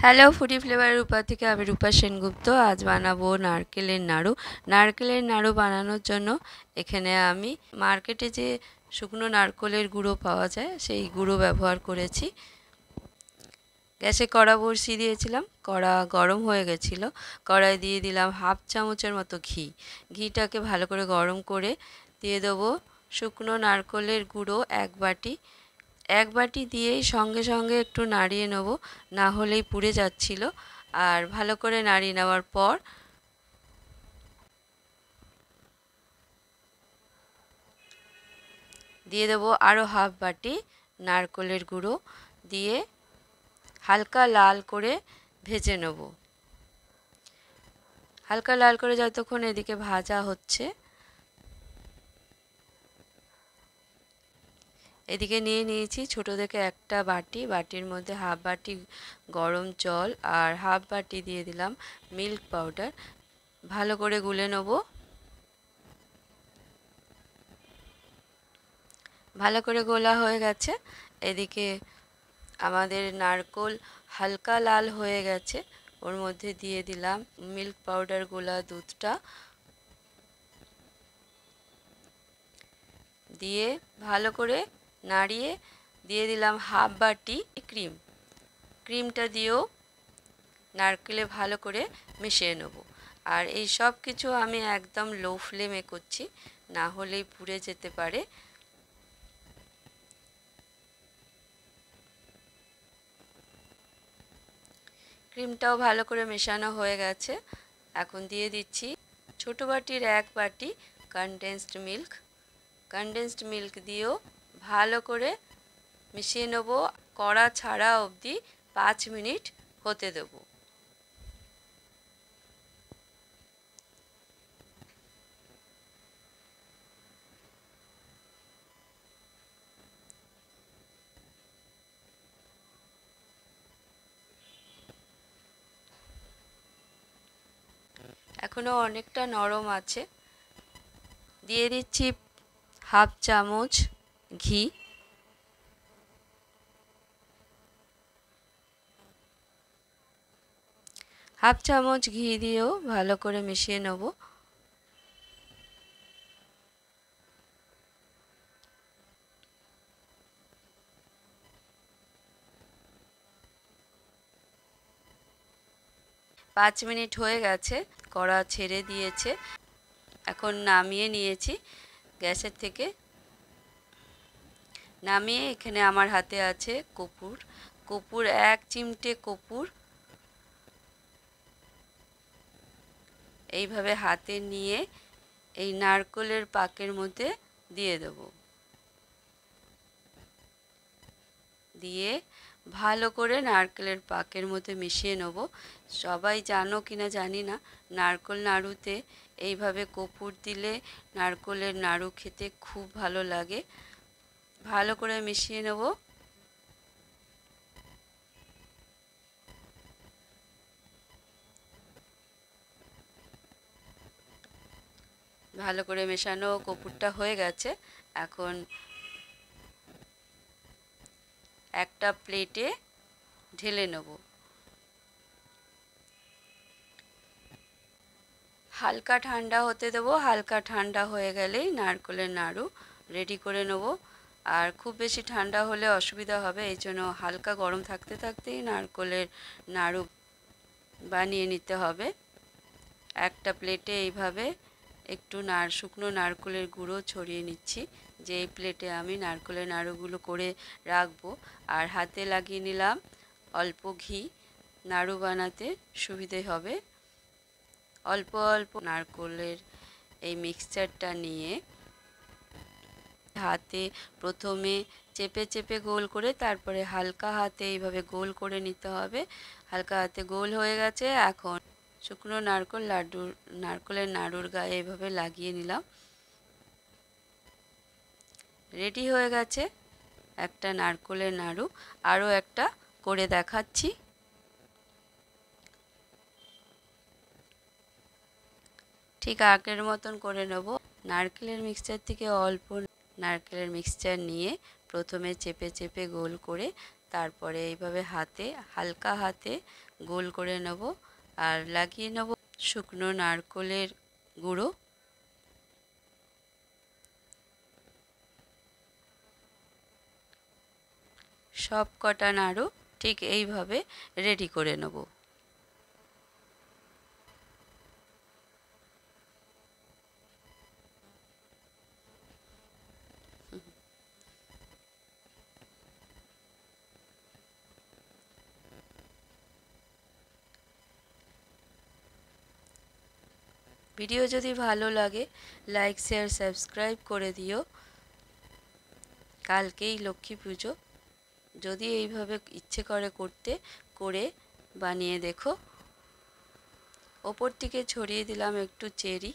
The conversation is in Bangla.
হ্যালো ফুডি ফ্লেভার রূপা থেকে আমি রূপা সেনগুপ্ত। আজ বানাবো নারকেলের নাড়ু। নারকেলের নাড়ু বানানোর জন্য এখানে আমি মার্কেটে যে শুকনো নারকেলের গুঁড়ো পাওয়া যায় সেই গুঁড়ো ব্যবহার করেছি। গ্যাসে কড়া বসিয়ে দিয়েছিলাম, কড়া গরম হয়ে গেছিলো। কড়াই দিয়ে দিলাম হাফ চামচের মতো ঘি। ঘিটাকে ভালো করে গরম করে দিয়ে দেবো শুকনো নারকেলের গুঁড়ো এক বাটি দিয়েই সঙ্গে সঙ্গে একটু নাড়িয়ে নেব, না হলেই পুড়ে যাচ্ছিল। আর ভালো করে নাড়িয়ে নেওয়ার পর দিয়ে দেবো আরও হাফ বাটি নারকেলের গুঁড়ো দিয়ে হালকা লাল করে ভেজে নেব। হালকা লাল করে যতক্ষণ এদিকে ভাজা হচ্ছে, এদিকে নিয়েছি ছোট দেখে একটা বাটির মধ্যে হাফ বাটি গরম জল আর হাফ বাটি দিয়ে দিলাম মিল্ক পাউডার। ভালো করে গুলে নেব। ভালো করে গোলা হয়ে গেছে। এদিকে আমাদের নারকেল হালকা লাল হয়ে গেছে, ওর মধ্যে দিয়ে দিলাম মিল্ক পাউডার গোলা দুধটা, দিয়ে ভালো করে নাড়িয়ে দিয়ে দিলাম হাফ বাটি ক্রিমটা দিয়েও নারকেলে ভালো করে মিশিয়ে নেব। আর এই সব কিছু আমি একদম লো ফ্লেমে করছি, না হলেই পুড়ে যেতে পারে। ক্রিমটাও ভালো করে মেশানো হয়ে গেছে। এখন দিয়ে দিচ্ছি ছোট বাটির এক বাটি কনডেন্সড মিল্ক দিয়েও ভালো করে মিশিয়ে নেব। কড়া ছাড়া অবধি 5 মিনিট হতে দেব। এখনো অনেকটা নরম আছে। দিয়ে দিচ্ছি হাফ চামচ ঘি। হাফ চামচ ঘি দিয়েও ভালো করে মিশিয়ে নেব। পাঁচ মিনিট হয়ে গেছে, কড়া ছেড়ে দিয়েছে। এখন নামিয়ে নিয়েছি গ্যাসের থেকে। নামিয়ে এখানে আমার হাতে আছে কর্পূর 1 চিমটে কর্পূর এইভাবে হাতে নিয়ে এই নারকেলের পাকের মধ্যে দিয়ে দেব। দিয়ে ভালো করে নারকেলের পাকের মধ্যে মিশিয়ে নেব। সবাই জানো কিনা জানি না, নারকেল নাড়ুতে এইভাবে কর্পূর দিলে নারকেলের নাড়ু খেতে খুব ভালো লাগে। ভালো করে মিশিয়ে নেব। ভালো করে মেশানো কর্পূরটা হয়ে গেছে। এখন একটা প্লেটে ঢেলে নেব। হালকা ঠান্ডা হতে দেবো। হালকা ঠান্ডা হয়ে গেলেই নারকেলের নাড়ু রেডি করে নেব। আর খুব বেশি ঠান্ডা হলে অসুবিধা হবে, এই জন্য হালকা গরম থাকতে থাকতেই নারকেলের নাড়ু বানিয়ে নিতে হবে। একটা প্লেটে এইভাবে একটু শুকনো নারকেলের গুঁড়ো ছড়িয়ে নিচ্ছি, যে এই প্লেটে আমি নারকেলের নাড়ুগুলো করে রাখবো। আর হাতে লাগিয়ে নিলাম অল্প ঘি, নাড়ু বানাতে সুবিধে হবে। অল্প অল্প নারকেলের এই মিক্সচারটা নিয়ে হাতে প্রথমে চেপে চেপে গোল করে, তারপরে হালকা হাতে এইভাবে গোল করে নিতে হবে। হালকা হাতে গোল হয়ে গেছে। এখন শুকনো নারকেলের নাড়ুর গায়ে এইভাবে লাগিয়ে নিলাম। রেডি হয়ে গেছে একটা নারকেলের নাড়ু। আরও একটা করে দেখাচ্ছি। ঠিক আগের মতন করে নেব। নারকেলের মিক্সচার থেকে অল্প নারকেলের মিক্সচার নিয়ে প্রথমে চেপে চেপে গোল করে তারপরে এইভাবে হাতে হালকা হাতে গোল করে নেব আর লাগিয়ে নেব শুকনো নারকেলের গুঁড়ো। সব কটা নাড়ু ঠিক এইভাবে রেডি করে নেব। ভিডিও যদি ভালো লাগে লাইক শেয়ার সাবস্ক্রাইব করে দিও। কালকেই লক্ষ্মী পুজো, যদি এইভাবে ইচ্ছে করে করতে বানিয়ে দেখো। ওপর থেকে ছড়িয়ে দিলাম একটু চেরি।